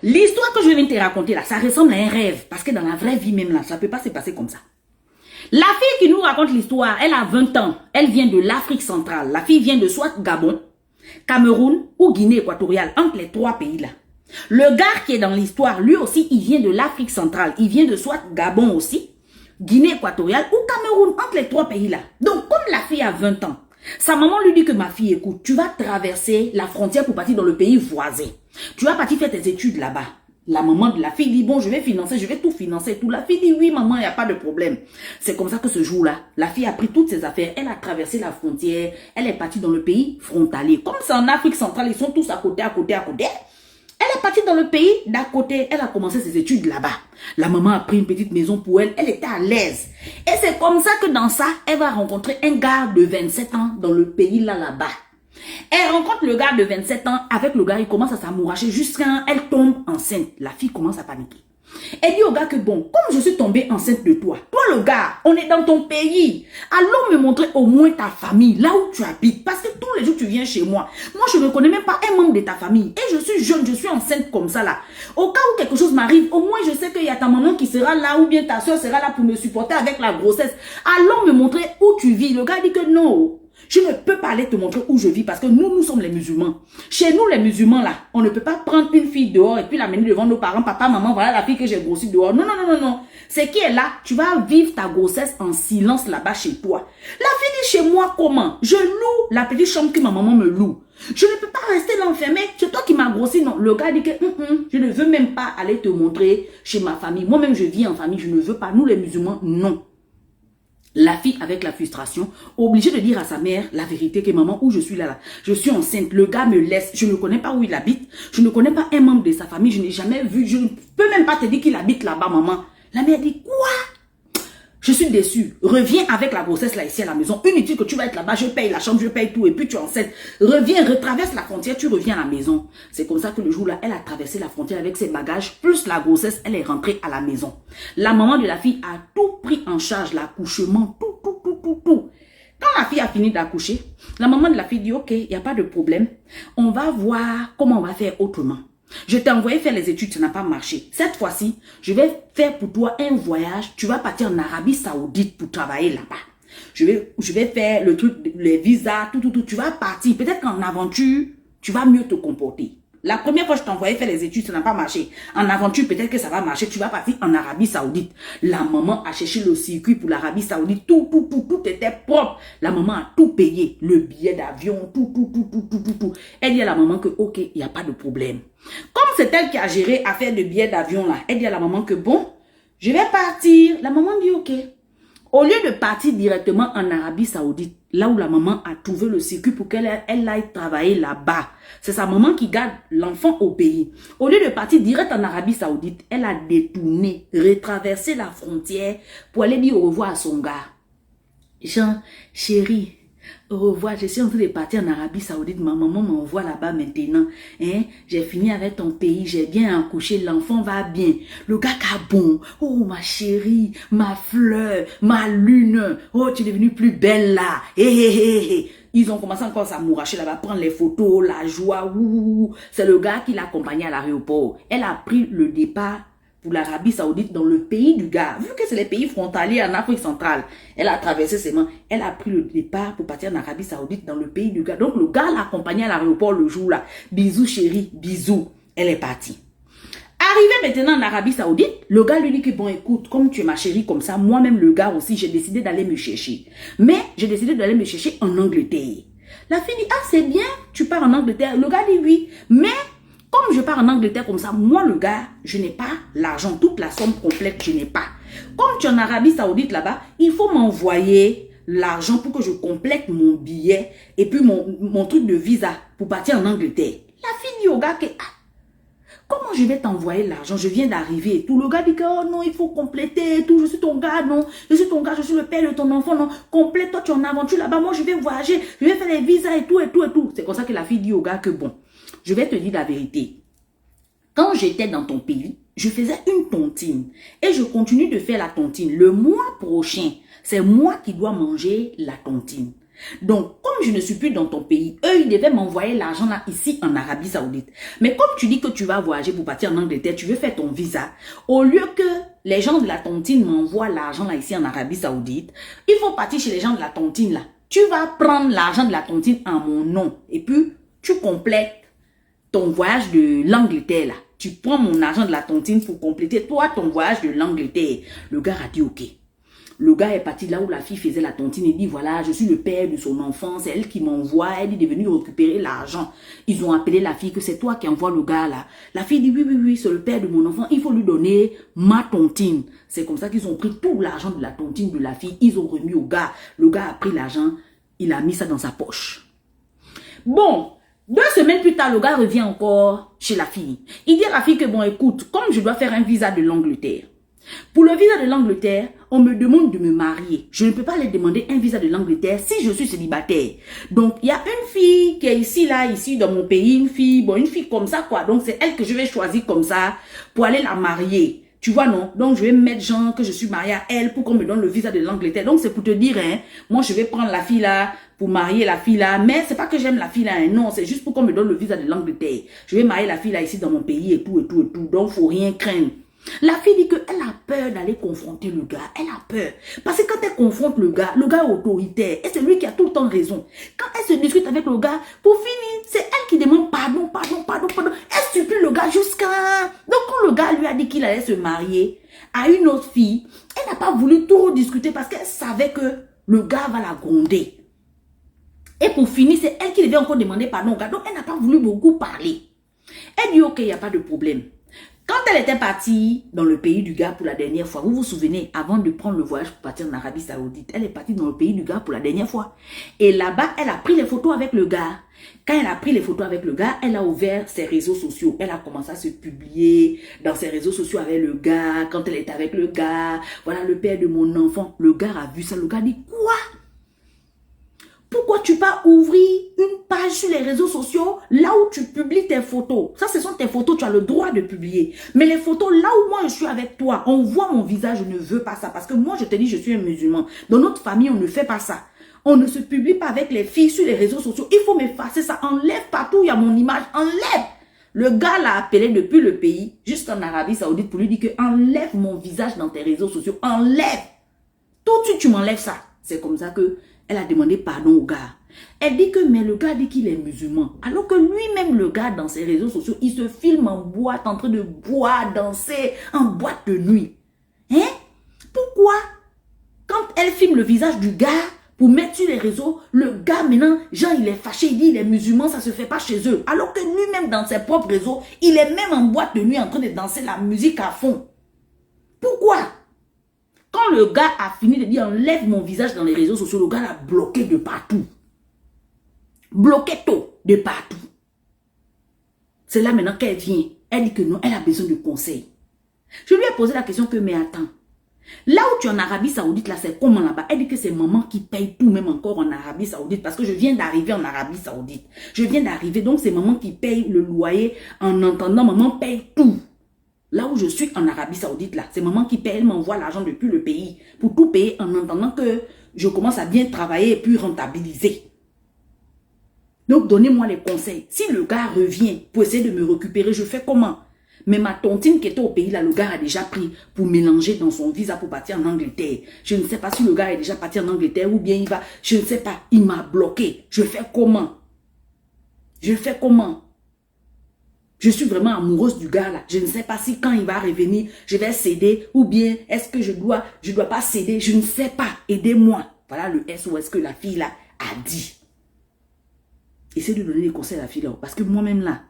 L'histoire que je viens de te raconter là, ça ressemble à un rêve. Parce que dans la vraie vie même là, ça ne peut pas se passer comme ça. La fille qui nous raconte l'histoire, elle a 20 ans. Elle vient de l'Afrique centrale. La fille vient de soit Gabon, Cameroun ou Guinée équatoriale, entre les 3 pays là. Le gars qui est dans l'histoire, lui aussi, il vient de l'Afrique centrale. Il vient de soit Gabon aussi, Guinée équatoriale ou Cameroun, entre les 3 pays là. Donc, comme la fille a 20 ans, sa maman lui dit que ma fille, écoute, tu vas traverser la frontière pour partir dans le pays voisin. Tu vas partir faire tes études là-bas. La maman de la fille dit, bon, je vais financer, je vais tout financer, tout. La fille dit, oui, maman, il n'y a pas de problème. C'est comme ça que ce jour-là, la fille a pris toutes ses affaires, elle a traversé la frontière, elle est partie dans le pays frontalier. Comme c'est en Afrique centrale, ils sont tous à côté, à côté, à côté. Elle est partie dans le pays d'à côté, elle a commencé ses études là-bas. La maman a pris une petite maison pour elle, elle était à l'aise. Et c'est comme ça que dans ça, elle va rencontrer un gars de 27 ans dans le pays là-bas. Elle rencontre le gars de 27 ans, avec le gars, il commence à s'amouracher jusqu'à elle tombe enceinte. La fille commence à paniquer. Elle dit au gars que bon, comme je suis tombée enceinte de toi, le gars, on est dans ton pays. Allons me montrer au moins ta famille, là où tu habites. Parce que tous les jours tu viens chez moi. Moi, je ne connais même pas un membre de ta famille. Et je suis jeune, je suis enceinte comme ça là. Au cas où quelque chose m'arrive, au moins je sais qu'il y a ta maman qui sera là ou bien ta soeur sera là pour me supporter avec la grossesse. Allons me montrer où tu vis. Le gars dit que non. Je ne peux pas aller te montrer où je vis parce que nous sommes les musulmans. Chez nous, les musulmans, là, on ne peut pas prendre une fille dehors et puis l'amener devant nos parents. Papa, maman, voilà la fille que j'ai grossie dehors. Non, non, non, non, non. C'est qui est là, tu vas vivre ta grossesse en silence là-bas chez toi. La fille dit chez moi comment? Je loue la petite chambre que ma maman me loue. Je ne peux pas rester l'enfermer. C'est toi qui m'as grossi. Non, le gars dit que je ne veux même pas aller te montrer chez ma famille. Moi-même, je vis en famille. Je ne veux pas. Nous, les musulmans, non. La fille, avec la frustration, obligée de dire à sa mère la vérité que maman, où je suis là, je suis enceinte, le gars me laisse, je ne connais pas où il habite, je ne connais pas un membre de sa famille, je n'ai jamais vu, je ne peux même pas te dire qu'il habite là-bas, maman. La mère dit, quoi? Je suis déçue. Reviens avec la grossesse là ici à la maison. Inutile que tu vas être là-bas, je paye la chambre, je paye tout et puis tu es enceinte. Reviens, retraverse la frontière, tu reviens à la maison. C'est comme ça que le jour là, elle a traversé la frontière avec ses bagages, plus la grossesse, elle est rentrée à la maison. La maman de la fille a tout pris en charge, l'accouchement, tout. Quand la fille a fini d'accoucher, la maman de la fille dit, ok, il n'y a pas de problème. On va voir comment on va faire autrement. Je t'ai envoyé faire les études, ça n'a pas marché. Cette fois-ci, je vais faire pour toi un voyage. Tu vas partir en Arabie Saoudite pour travailler là-bas. Je vais faire le truc, les visas, tout. Tu vas partir. Peut-être qu'en aventure, tu vas mieux te comporter. La première fois que je t'envoyais faire les études, ça n'a pas marché. En aventure, peut-être que ça va marcher. Tu vas partir en Arabie Saoudite. La maman a cherché le circuit pour l'Arabie Saoudite. Tout était propre. La maman a tout payé. Le billet d'avion, tout. Elle dit à la maman que, ok, il n'y a pas de problème. Comme c'est elle qui a géré affaire de billets d'avion là, elle dit à la maman que, bon, je vais partir. La maman dit, ok. Au lieu de partir directement en Arabie Saoudite, là où la maman a trouvé le circuit pour qu'elle aille travailler là-bas, c'est sa maman qui garde l'enfant au pays. Au lieu de partir direct en Arabie Saoudite, elle a détourné, retraversé la frontière pour aller dire au revoir à son gars. Jean, chérie, au revoir, je suis en train de partir en Arabie Saoudite, ma maman m'envoie là-bas maintenant. Hein? J'ai fini avec ton pays, j'ai bien accouché, l'enfant va bien. Le gars qui a bon, oh ma chérie, ma fleur, ma lune, oh tu es devenue plus belle là. Ils ont commencé encore à s'amouracher là-bas, prendre les photos, la joie, c'est le gars qui l'a accompagné à l'aéroport. Elle a pris le départ pour l'Arabie Saoudite dans le pays du gars. Vu que c'est les pays frontaliers en Afrique centrale, elle a traversé ses mains. Elle a pris le départ pour partir en Arabie Saoudite dans le pays du gars. Donc le gars l'a accompagné à l'aéroport le jour là. Bisous chérie, bisous. Elle est partie. Arrivé maintenant en Arabie Saoudite, le gars lui dit que bon écoute, comme tu es ma chérie comme ça, moi-même le gars aussi, j'ai décidé d'aller me chercher. Mais j'ai décidé d'aller me chercher en Angleterre. La fille dit, ah c'est bien, tu pars en Angleterre. Le gars dit oui, mais comme je pars en Angleterre comme ça, moi le gars, je n'ai pas l'argent, toute la somme complète, je n'ai pas. Comme tu es en Arabie Saoudite là-bas, il faut m'envoyer l'argent pour que je complète mon billet et puis mon truc de visa pour partir en Angleterre. La fille dit au gars que, comment je vais t'envoyer l'argent? Je viens d'arriver et tout. Le gars dit que, oh non, il faut compléter et tout. Je suis ton gars, non. Je suis ton gars, je suis le père de ton enfant, non. Complète, toi tu es en aventure là-bas. Moi je vais voyager, je vais faire les visas et tout. C'est comme ça que la fille dit au gars que bon, je vais te dire la vérité. Quand j'étais dans ton pays, je faisais une tontine et je continue de faire la tontine. Le mois prochain, c'est moi qui dois manger la tontine. Donc, comme comme je ne suis plus dans ton pays, eux, ils devaient m'envoyer l'argent là, ici, en Arabie Saoudite. Mais comme tu dis que tu vas voyager pour partir en Angleterre, tu veux faire ton visa, au lieu que les gens de la tontine m'envoient l'argent là, ici, en Arabie Saoudite, il faut partir chez les gens de la tontine là. Tu vas prendre l'argent de la tontine en mon nom. Et puis, tu complètes ton voyage de l'Angleterre là. Tu prends mon argent de la tontine pour compléter toi ton voyage de l'Angleterre. Le gars a dit ok. Le gars est parti là où la fille faisait la tontine et dit voilà, je suis le père de son enfant, c'est elle qui m'envoie, elle est venue récupérer l'argent. Ils ont appelé la fille que c'est toi qui envoie le gars là. La fille dit oui, c'est le père de mon enfant, il faut lui donner ma tontine. C'est comme ça qu'ils ont pris tout l'argent de la tontine de la fille, ils ont remis au gars. Le gars a pris l'argent, il a mis ça dans sa poche. Bon, 2 semaines plus tard, le gars revient encore chez la fille. Il dit à la fille que bon écoute, comme je dois faire un visa de l'Angleterre, pour le visa de l'Angleterre, on me demande de me marier. Je ne peux pas aller demander un visa de l'Angleterre si je suis célibataire. Donc, il y a une fille qui est ici dans mon pays, une fille comme ça, quoi. Donc, c'est elle que je vais choisir comme ça pour aller la marier. Tu vois, non? Donc, je vais mettre genre que je suis mariée à elle pour qu'on me donne le visa de l'Angleterre. Donc, c'est pour te dire, hein, moi, je vais prendre la fille là pour marier la fille là. Mais c'est pas que j'aime la fille là, hein, non. C'est juste pour qu'on me donne le visa de l'Angleterre. Je vais marier la fille là ici dans mon pays et tout. Donc, faut rien craindre. La fille dit qu'elle a peur d'aller confronter le gars. Elle a peur. Parce que quand elle confronte le gars est autoritaire. Et c'est lui qui a tout le temps raison. Quand elle se discute avec le gars, pour finir, c'est elle qui demande pardon. Elle supplie le gars jusqu'à... Donc quand le gars lui a dit qu'il allait se marier à une autre fille, elle n'a pas voulu tout discuter parce qu'elle savait que le gars va la gronder. Et pour finir, c'est elle qui devait encore demander pardon au gars. Donc elle n'a pas voulu beaucoup parler. Elle dit ok, il n'y a pas de problème. Quand elle était partie dans le pays du gars pour la dernière fois, vous vous souvenez, avant de prendre le voyage pour partir en Arabie Saoudite, elle est partie dans le pays du gars pour la dernière fois. Et là-bas, elle a pris les photos avec le gars. Quand elle a pris les photos avec le gars, elle a ouvert ses réseaux sociaux. Elle a commencé à se publier dans ses réseaux sociaux avec le gars. Quand elle est avec le gars, voilà le père de mon enfant. Le gars a vu ça, le gars dit quoi? Pourquoi tu pas ouvrir une page sur les réseaux sociaux là où tu publies tes photos? Ça, ce sont tes photos, tu as le droit de publier. Mais les photos là où moi je suis avec toi, on voit mon visage, je ne veux pas ça. Parce que moi, je te dis, je suis un musulman. Dans notre famille, on ne fait pas ça. On ne se publie pas avec les filles sur les réseaux sociaux. Il faut m'effacer ça. Enlève partout, il y a mon image. Enlève. Le gars l'a appelé depuis le pays, jusqu'en Arabie Saoudite, pour lui dire que enlève mon visage dans tes réseaux sociaux. Enlève. Tout de suite, tu m'enlèves ça. C'est comme ça que elle a demandé pardon au gars. Elle dit que, mais le gars dit qu'il est musulman. Alors que lui-même, le gars, dans ses réseaux sociaux, il se filme en boîte, en train de boire, danser, en boîte de nuit. Hein? Pourquoi? Quand elle filme le visage du gars, pour mettre sur les réseaux, le gars, maintenant, Jean, il est fâché, il dit, il est musulman, ça se fait pas chez eux. Alors que lui-même, dans ses propres réseaux, il est même en boîte de nuit, en train de danser la musique à fond. Pourquoi? Quand le gars a fini de dire enlève mon visage dans les réseaux sociaux, le gars l'a bloqué de partout. Bloqué tout de partout. C'est là maintenant qu'elle vient. Elle dit que non, elle a besoin de conseils. Je lui ai posé la question que mais attends. Là où tu es en Arabie Saoudite, là c'est comment là-bas? Elle dit que c'est maman qui paye tout, même encore en Arabie Saoudite. Parce que je viens d'arriver en Arabie Saoudite. Je viens d'arriver, donc c'est maman qui paye le loyer. En entendant, maman paye tout. Là où je suis en Arabie Saoudite, là, c'est maman qui paye, elle m'envoie l'argent depuis le pays pour tout payer en entendant que je commence à bien travailler et puis rentabiliser. Donc, donnez-moi les conseils. Si le gars revient pour essayer de me récupérer, je fais comment? Mais ma tontine qui était au pays, là, le gars a déjà pris pour mélanger dans son visa pour partir en Angleterre. Je ne sais pas si le gars est déjà parti en Angleterre ou bien il va, je ne sais pas. Il m'a bloqué. Je fais comment? Je fais comment? Je suis vraiment amoureuse du gars là. Je ne sais pas si quand il va revenir, je vais céder ou bien est-ce que je dois pas céder. Je ne sais pas. Aidez-moi. Voilà le SOS que la fille là a dit. Essayez de donner des conseils à la fille là. Parce que moi-même là,